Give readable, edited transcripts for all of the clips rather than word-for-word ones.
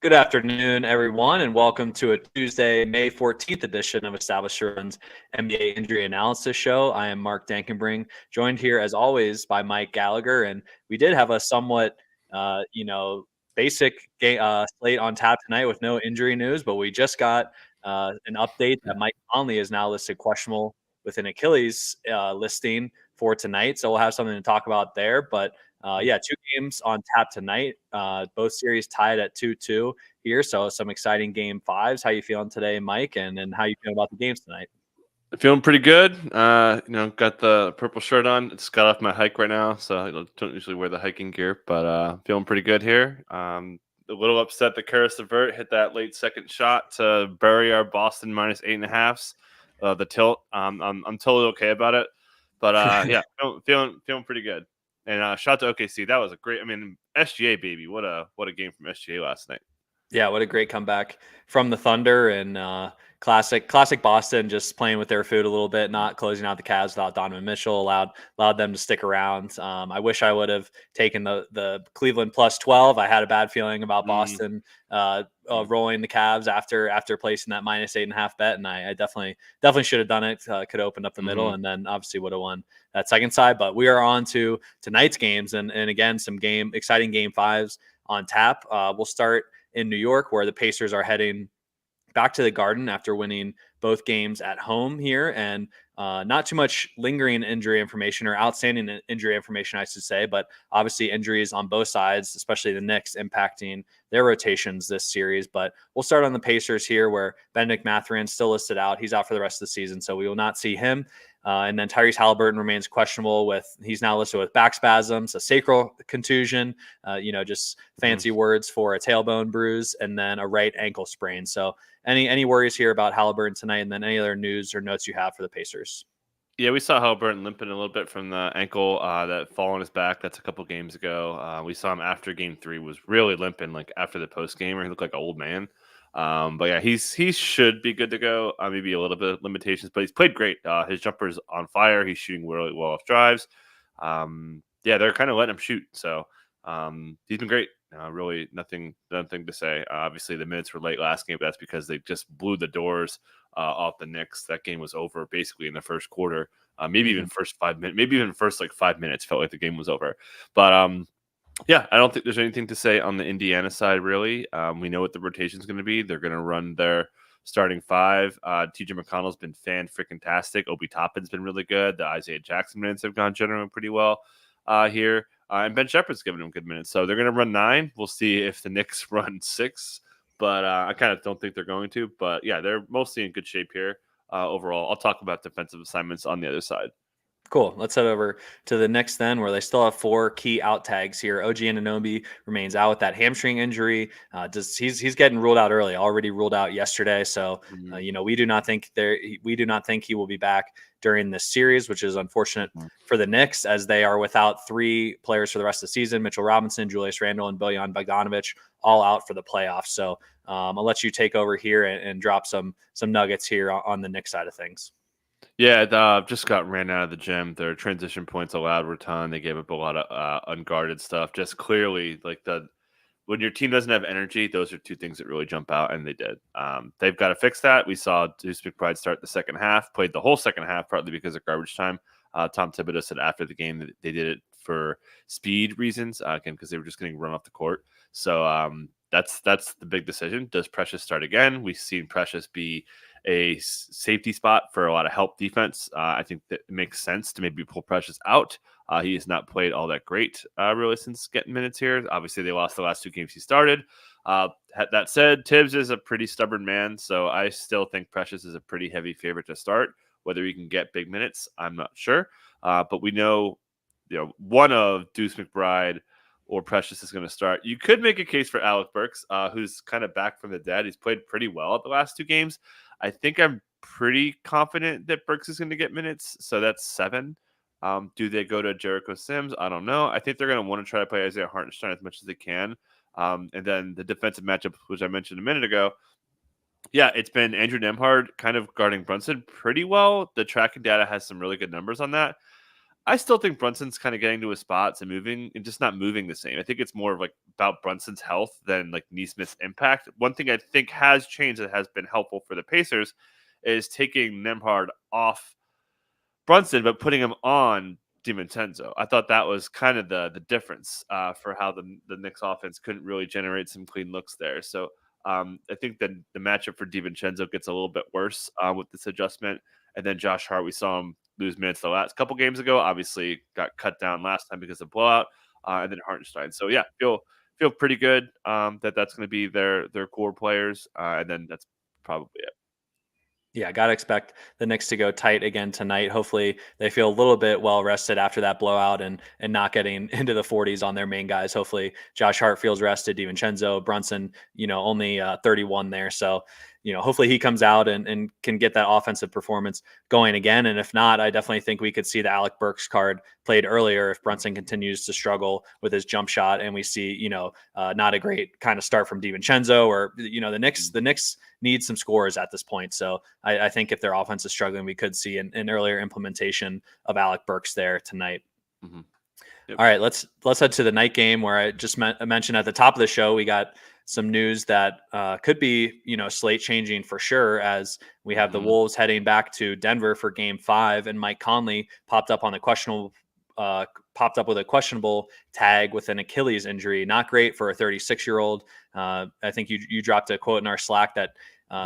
Good afternoon, everyone, and welcome to a Tuesday, May 14th edition of Established Run's NBA Injury Analysis Show. I am Mark Dankenbring, joined here as always by Mike Gallagher, and we did have a somewhat, basic slate on tap tonight with no injury news, but we just got an update that Mike Conley is now listed questionable with an Achilles listing for tonight, so we'll have something to talk about there, but two games on tap tonight. Both series tied at 2-2 here. So some exciting game fives. How you feeling today, Mike? And how you feeling about the games tonight? Feeling pretty good. Got the purple shirt on. It's got off my hike right now, so I don't usually wear the hiking gear, but feeling pretty good here. A little upset that Karis LeVert hit that late second shot to bury our Boston -8.5s. The tilt. I'm totally okay about it, but feeling pretty good. And shout to OKC. That was a great. I mean, SGA baby. What a game from SGA last night. Yeah, what a great comeback from the Thunder and classic Boston, just playing with their food a little bit, not closing out the Cavs without Donovan Mitchell, allowed them to stick around. I wish I would have taken the Cleveland +12. I had a bad feeling about Boston rolling the Cavs after placing that -8.5 bet, and I definitely should have done it. Could have opened up the middle, and then obviously would have won that second side. But we are on to tonight's games, and again some exciting game fives on tap. We'll start in New York, where the Pacers are heading back to the Garden after winning both games at home here, and not too much lingering injury information or outstanding injury information, I should say, but obviously injuries on both sides, especially the Knicks, impacting their rotations this series. But we'll start on the Pacers here, where Benedict Mathurin still listed out. He's out for the rest of the season, so we will not see him. And then Tyrese Halliburton remains questionable he's now listed with back spasms, a sacral contusion, just fancy words for a tailbone bruise, and then a right ankle sprain. So any worries here about Halliburton tonight, and then any other news or notes you have for the Pacers? Yeah, we saw Halliburton limping a little bit from the ankle that fall on his back. That's a couple games ago. We saw him after game 3 was really limping, like after the post game, where he looked like an old man. But yeah, he should be good to go. Maybe a little bit of limitations, but he's played great. His jumper's on fire. He's shooting really well off drives. They're kind of letting him shoot. So he's been great. Really nothing to say. Obviously, the minutes were late last game, but that's because they just blew the doors off the Knicks. That game was over basically in the first quarter. Maybe even first 5 minutes. Maybe even first 5 minutes felt like the game was over. But I don't think there's anything to say on the Indiana side, really. We know what the rotation is going to be. They're going to run their starting 5. TJ McConnell's been fan-freaking-tastic. Obi Toppin's been really good. The Isaiah Jackson minutes have gone generally pretty well here. And Ben Shepherd's giving them good minutes. So they're going to run 9. We'll see if the Knicks run 6. But I kind of don't think they're going to. But, yeah, they're mostly in good shape here overall. I'll talk about defensive assignments on the other side. Cool. Let's head over to the Knicks then, where they still have 4 key out tags here. OG Anunoby remains out with that hamstring injury. He's getting ruled out early. Already ruled out yesterday. So we do not think he will be back during this series, which is unfortunate for the Knicks, as they are without 3 players for the rest of the season: Mitchell Robinson, Julius Randle, and Bojan Bogdanovic, all out for the playoffs. So I'll let you take over here and drop some nuggets here on the Knicks side of things. Yeah, just got ran out of the gym. Their transition points allowed were a ton. They gave up a lot of unguarded stuff. Just clearly, when your team doesn't have energy, those are 2 things that really jump out, and they did. They've got to fix that. We saw Deuce McBride start the second half, played the whole second half, partly because of garbage time. Tom Thibodeau said after the game that they did it for speed reasons, again, because they were just getting run off the court. So that's the big decision. Does Precious start again? We've seen Precious be a safety spot for a lot of help defense. I think that it makes sense to maybe pull Precious out. He has not played all that great really since getting minutes here. Obviously, they lost the last 2 games he started. That said, Tibbs is a pretty stubborn man, so I still think Precious is a pretty heavy favorite to start. Whether he can get big minutes, I'm not sure. But we know, one of Deuce McBride or Precious is going to start. You could make a case for Alec Burks, who's kind of back from the dead. He's played pretty well at the last 2 games. I think I'm pretty confident that Burks is going to get minutes, so that's 7. Do they go to Jericho Sims? I don't know. I think they're going to want to try to play Isaiah Hartenstein as much as they can. And then the defensive matchup, which I mentioned a minute ago, it's been Andrew Nembhard kind of guarding Brunson pretty well. The tracking data has some really good numbers on that. I still think Brunson's kind of getting to his spots and moving and just not moving the same. I think it's more of like about Brunson's health than like Neesmith's impact. One thing I think has changed that has been helpful for the Pacers is taking Nembhard off Brunson, but putting him on DiVincenzo. I thought that was kind of the difference for how the Knicks offense couldn't really generate some clean looks there. So I think that the matchup for DiVincenzo gets a little bit worse with this adjustment. And then Josh Hart, we saw him lose minutes the last couple games ago. Obviously, got cut down last time because of blowout, and then Hartenstein. So yeah, feel pretty good that's going to be their core players, and then that's probably it. Yeah, got to expect the Knicks to go tight again tonight. Hopefully, they feel a little bit well rested after that blowout and not getting into the 40s on their main guys. Hopefully, Josh Hart feels rested. DiVincenzo, Brunson, only 31 there. So, hopefully he comes out and can get that offensive performance going again. And if not, I definitely think we could see the Alec Burks card played earlier if Brunson continues to struggle with his jump shot and we see, not a great kind of start from DiVincenzo or, the Knicks need some scores at this point. So I think if their offense is struggling, we could see an earlier implementation of Alec Burks there tonight. Mm-hmm. Yep. All right, let's head to the night game where I just mentioned at the top of the show, we got some news that could be, slate changing for sure, as we have the Wolves heading back to Denver for Game 5, and Mike Conley popped up with a questionable tag with an Achilles injury. Not great for a 36-year-old. I think you dropped a quote in our Slack that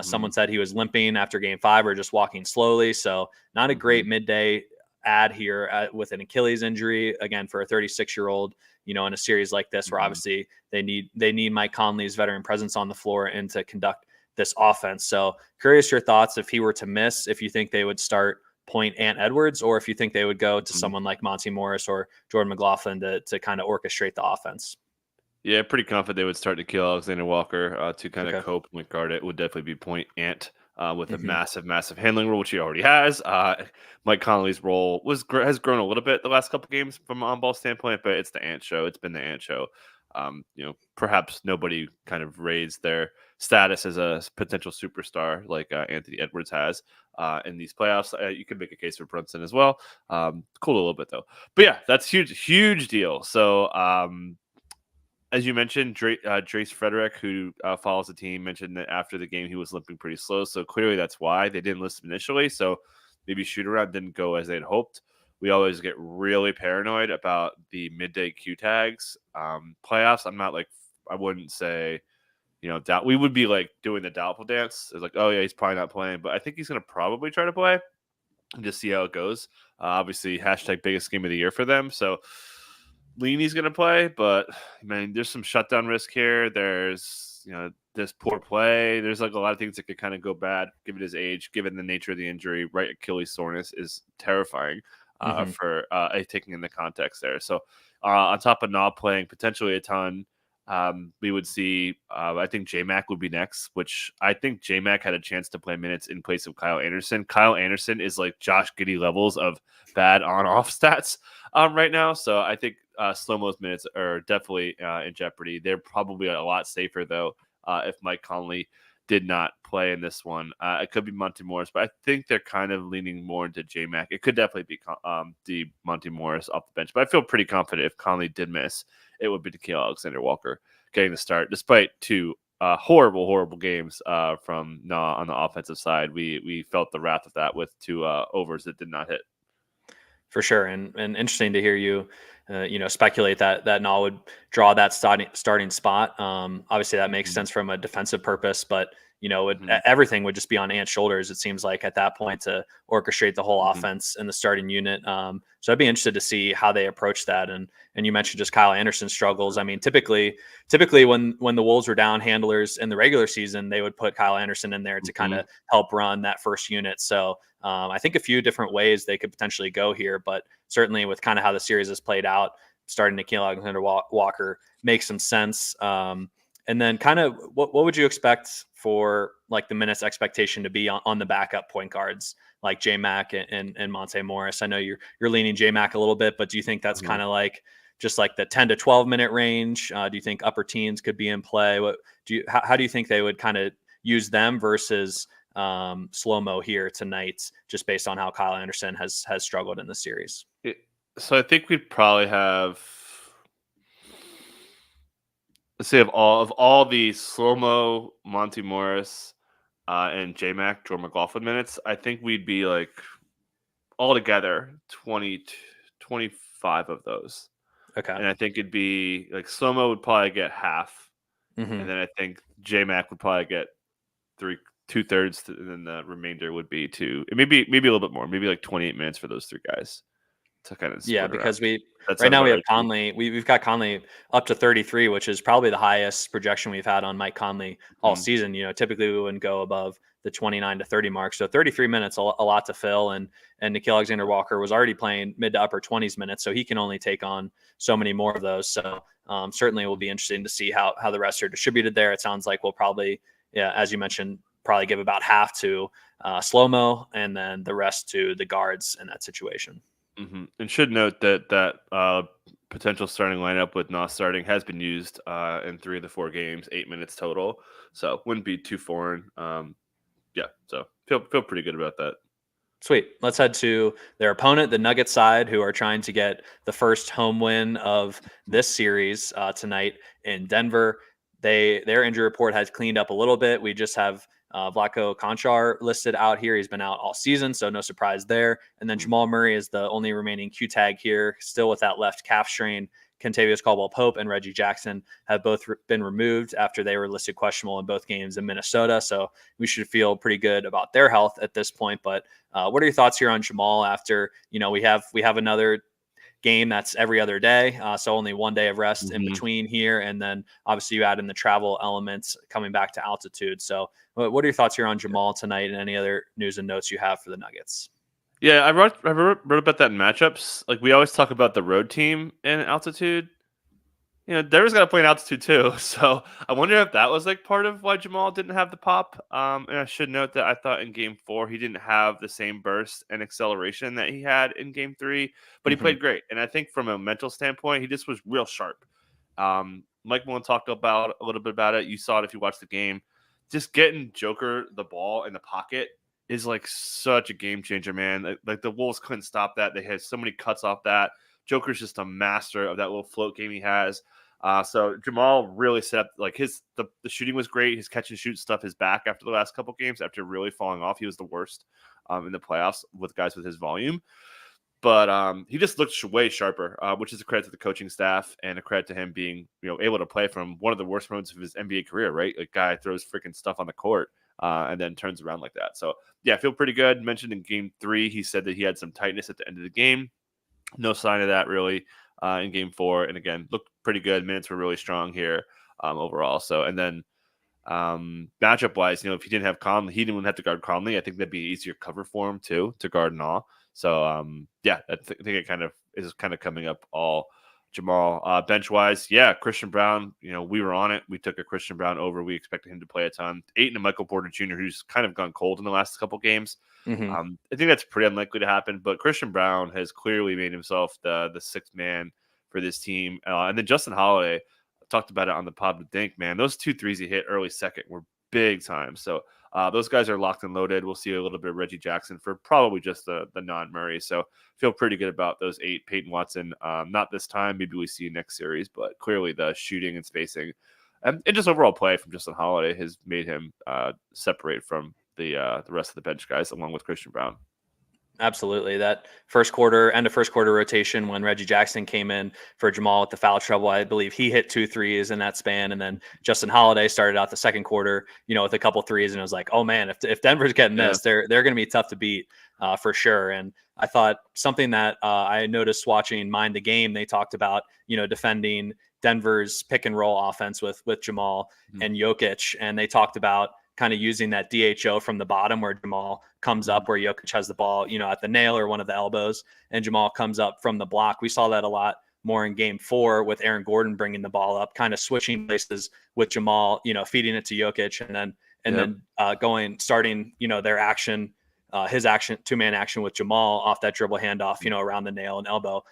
someone said he was limping after Game 5 or just walking slowly. So not a great midday ad here with an Achilles injury, again, for a 36-year-old, in a series like this where obviously they need Mike Conley's veteran presence on the floor and to conduct this offense. So curious your thoughts if he were to miss, if you think they would start Point Ant Edwards, or if you think they would go to someone like Monty Morris or Jordan McLaughlin to kind of orchestrate the offense. Yeah, pretty confident they would start to kill Alexander Walker to kind of cope and guard it. Would definitely be Point Ant with a massive handling role, which he already has. Mike Conley's role has grown a little bit the last couple games from an on-ball standpoint, but it's the Ant show. It's been the Ant show. Perhaps nobody kind of raised their status as a potential superstar like Anthony Edwards has in these playoffs. You could make a case for Brunson as well. Cool a little bit though. But yeah, that's huge deal. So as you mentioned, Drace Frederick, who follows the team, mentioned that after the game he was limping pretty slow. So clearly that's why they didn't list him initially. So maybe shoot around didn't go as they'd hoped. We always get really paranoid about the midday Q tags playoffs. I wouldn't say, doubt. We would be like doing the doubtful dance. It's like, oh yeah, he's probably not playing, but I think he's going to probably try to play and just see how it goes. Obviously, # biggest game of the year for them. So Leany's going to play, but there's some shutdown risk here. There's, this poor play. There's like a lot of things that could kind of go bad given his age, given the nature of the injury. Right Achilles soreness is terrifying for taking in the context there. So on top of not playing potentially a ton, we would see, I think J-Mac would be next, which I think J-Mac had a chance to play minutes in place of Kyle Anderson. Kyle Anderson is like Josh Giddey levels of bad on-off stats right now. So I think Slow-Mo's minutes are definitely in jeopardy. They're probably a lot safer, though, if Mike Conley did not play in this one. It could be Monty Morris, but I think they're kind of leaning more into J-Mac. It could definitely be the Monty Morris off the bench, but I feel pretty confident if Conley did miss, it would be Nickeil Alexander-Walker getting the start, despite two horrible games from Nah on the offensive side. We felt the wrath of that with two overs that did not hit. For sure, and interesting to hear you, speculate that Nah would draw that starting spot. Obviously, that makes sense from a defensive purpose, but everything would just be on Ant's shoulders. It seems like at that point to orchestrate the whole offense in the starting unit. So I'd be interested to see how they approach that. And you mentioned just Kyle Anderson struggles. I mean, typically when the Wolves were down handlers in the regular season, they would put Kyle Anderson in there to kind of help run that first unit. So I think a few different ways they could potentially go here, but certainly with kind of how the series has played out, starting Nickeil Alexander-Walker makes some sense. And then kind of what would you expect for like the minutes expectation to be on the backup point guards like J-Mac and Monte Morris? I know you're leaning J-Mac a little bit, but do you think that's kind of like just like the 10 to 12 minute range? Do you think upper teens could be in play? How do you think they would kind of use them versus Slow-Mo here tonight, just based on how Kyle Anderson has struggled in the series? So I think we'd probably have, let's say, of all the slow-mo Monty Morris and J-Mac, Jordan McLaughlin minutes, I think we'd be like altogether 20, 25 of those. Okay. And I think it'd be like slow-mo would probably get half. Hmm. And then I think J-Mac would probably get three, two-thirds, and then the remainder would be maybe a little bit more, maybe like 28 minutes for those three guys to kind of Yeah, split around. because we That right sounds now about we have right to you. Conley. We've got Conley up to 33, which is probably the highest projection we've had on Mike Conley all Mhm. season. Typically we wouldn't go above the 29 to 30 mark. So 33 minutes, a lot to fill. And Nikhil Alexander Walker was already playing mid to upper 20s minutes, so he can only take on so many more of those. So certainly it will be interesting to see how the rest are distributed there. It sounds like we'll probably, yeah, as you mentioned, probably give about half to slow mo and then the rest to the guards in that situation. And should note that potential starting lineup with Nos starting has been used in 3 of the 4 games, 8 minutes total. So wouldn't be too foreign. Yeah, so feel pretty good about that. Sweet. Let's head to their opponent, the Nuggets side, who are trying to get the first home win of this series tonight in Denver. Their injury report has cleaned up a little bit. We just have Vlatko Konchar listed out here. He's been out all season, so no surprise there. And then Mhm. Jamal Murray is the only remaining Q tag here, still with that left calf strain. Kentavious Caldwell-Pope and Reggie Jackson have both been removed after they were listed questionable in both games in Minnesota. So we should feel pretty good about their health at this point. But what are your thoughts here on Jamal after we have another game that's every other day, so only one day of rest in Mhm. between here, and then obviously you add in the travel elements coming back to altitude. So what are your thoughts here on Jamal tonight, and any other news and notes you have for the Nuggets? Yeah, I wrote about that in matchups. Like we always talk about the road team in altitude. Denver's got to play in altitude too. So I wonder if that was like part of why Jamal didn't have the pop. And I should note that I thought in game 4 he didn't have the same burst and acceleration that he had in game 3, but he Hmm. played great. And I think from a mental standpoint, he just was real sharp. Mike Mullen talked about a little bit about it. You saw it if you watched the game. Just getting Joker the ball in the pocket is like such a game changer, man. Like the Wolves couldn't stop that. They had so many cuts off that. Joker's just a master of that little float game he has. So Jamal really set up like the shooting was great. His catch and shoot stuff is back after the last couple games after really falling off. He was the worst in the playoffs with guys with his volume. But he just looked way sharper, which is a credit to the coaching staff and a credit to him being able to play from one of the worst moments of his NBA career. Right, a guy throws freaking stuff on the court and then turns around like that. So yeah, I feel pretty good. Mentioned in game 3, he said that he had some tightness at the end of the game. No sign of that really in game 4. And again, looked pretty good. Minutes were really strong here overall. So, and then matchup wise, if he didn't have Conley, he didn't have to guard Conley. I think that'd be easier cover for him too to guard and all. So, yeah, I think it kind of is coming up all Jamal. Bench wise, yeah, Christian Brown, we were on it. We took a Christian Brown over. We expected him to play a ton. Ayton and Michael Porter Jr., who's kind of gone cold in the last couple games. Hmm. I think that's pretty unlikely to happen, but Christian Brown has clearly made himself the sixth man for this team. And then Justin Holiday, talked about it on the pod with Dink, man. Those 2 threes he hit early second were big time. So those guys are locked and loaded. We'll see a little bit of Reggie Jackson for probably just the non-Murray. So feel pretty good about those 8. Peyton Watson, not this time. Maybe we see you next series, but clearly the shooting and spacing and just overall play from Justin Holiday has made him separate from the rest of the bench guys, along with Christian Brown. Absolutely. That end of first quarter rotation when Reggie Jackson came in for Jamal with the foul trouble, I believe he hit 2 threes in that span. And then Justin Holiday started out the second quarter, with a couple threes. And it was like, oh man, if Denver's getting Yeah. this, they're going to be tough to beat for sure. And I thought something that I noticed watching Mind the Game, they talked about, defending Denver's pick and roll offense with Jamal and Jokic. And they talked about kind of using that DHO from the bottom where Jamal comes up, where Jokic has the ball, at the nail or one of the elbows, and Jamal comes up from the block. We saw that a lot more in game 4 with Aaron Gordon bringing the ball up, kind of switching places with Jamal, feeding it to Jokic and then Yep. starting, their action his action, 2-man action with Jamal off that dribble handoff, around the nail and elbow,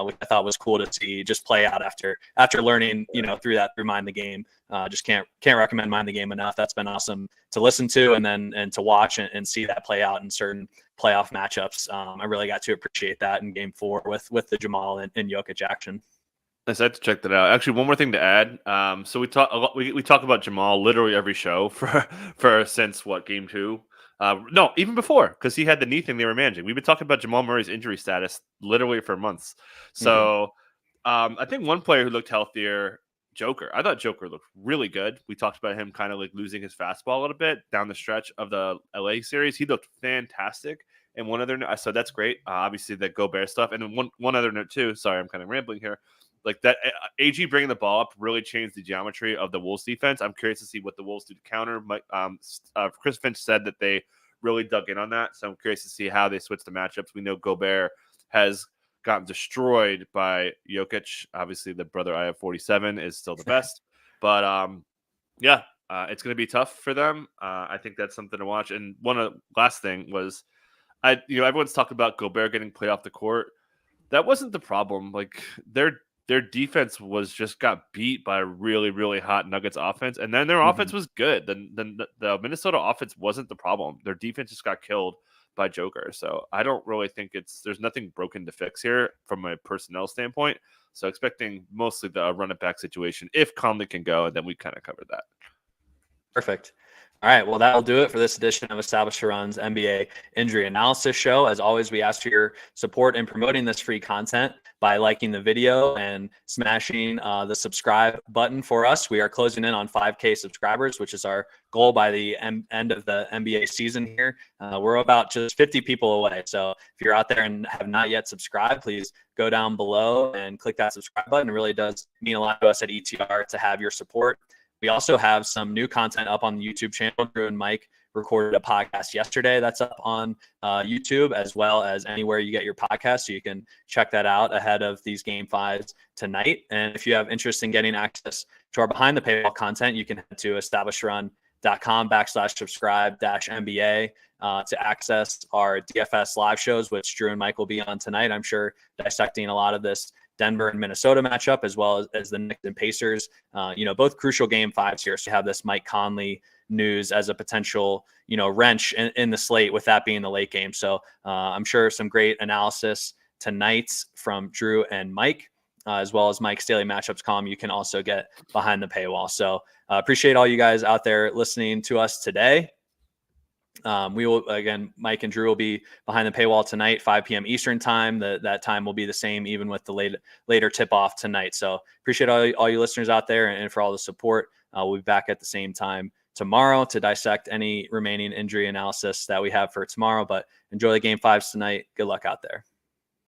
which I thought was cool to see just play out after learning, through Mind the Game. Just can't recommend Mind the Game enough. That's been awesome to listen to and to watch and see that play out in certain playoff matchups. I really got to appreciate that in Game 4 with the Jamal and Jokic action. Nice, I have to check that out. Actually, one more thing to add. So we talk about Jamal literally every show for since Game 2. No, even before, because he had the knee thing they were managing. We've been talking about Jamal Murray's injury status literally for months. So I think one player who looked healthier, Joker. I thought Joker looked really good. We talked about him kind of like losing his fastball a little bit down the stretch of the LA series. He looked fantastic. And one other note, so that's great. Obviously, the Gobert stuff. And then one other note too. Sorry, I'm kind of rambling here. Like that, AG bringing the ball up really changed the geometry of the Wolves defense. I'm curious to see what the Wolves do to counter. Chris Finch said that they really dug in on that, so I'm curious to see how they switch the matchups. We know Gobert has gotten destroyed by Jokic. Obviously, the brother I have 47 is still the best, but it's going to be tough for them. I think that's something to watch. And last thing was, everyone's talking about Gobert getting played off the court. That wasn't the problem. Like their defense got beat by a really, really hot Nuggets offense. And then their offense was good. Then the Minnesota offense wasn't the problem. Their defense just got killed by Joker. So I don't really think there's nothing broken to fix here from a personnel standpoint. So expecting mostly the run it back situation if Conley can go, and then we kind of covered that. Perfect. All right, well, that'll do it for this edition of Established to Run's NBA Injury Analysis Show. As always, we ask for your support in promoting this free content by liking the video and smashing the subscribe button for us. We are closing in on 5K subscribers, which is our goal by the end of the NBA season here. We're about just 50 people away. So if you're out there and have not yet subscribed, please go down below and click that subscribe button. It really does mean a lot to us at ETR to have your support. We also have some new content up on the YouTube channel. Drew and Mike recorded a podcast yesterday that's up on YouTube, as well as anywhere you get your podcast. So you can check that out ahead of these Game 5s tonight. And if you have interest in getting access to our behind the paywall content, you can head to establishedrun.com/subscribe-NBA to access our DFS live shows, which Drew and Mike will be on tonight. I'm sure dissecting a lot of this Denver and Minnesota matchup, as well as the Knicks and Pacers, both crucial Game 5s here. So you have this Mike Conley news as a potential, wrench in the slate, with that being the late game. So I'm sure some great analysis tonight from Drew and Mike, as well as Mike's daily matchups column. You can also get behind the paywall. So appreciate all you guys out there listening to us today. We will, again, Mike and Drew will be behind the paywall tonight, 5 p.m. Eastern time. That time will be the same, even with the later tip off tonight. So appreciate all you listeners out there and for all the support. We'll be back at the same time tomorrow to dissect any remaining injury analysis that we have for tomorrow, but enjoy the Game 5s tonight. Good luck out there.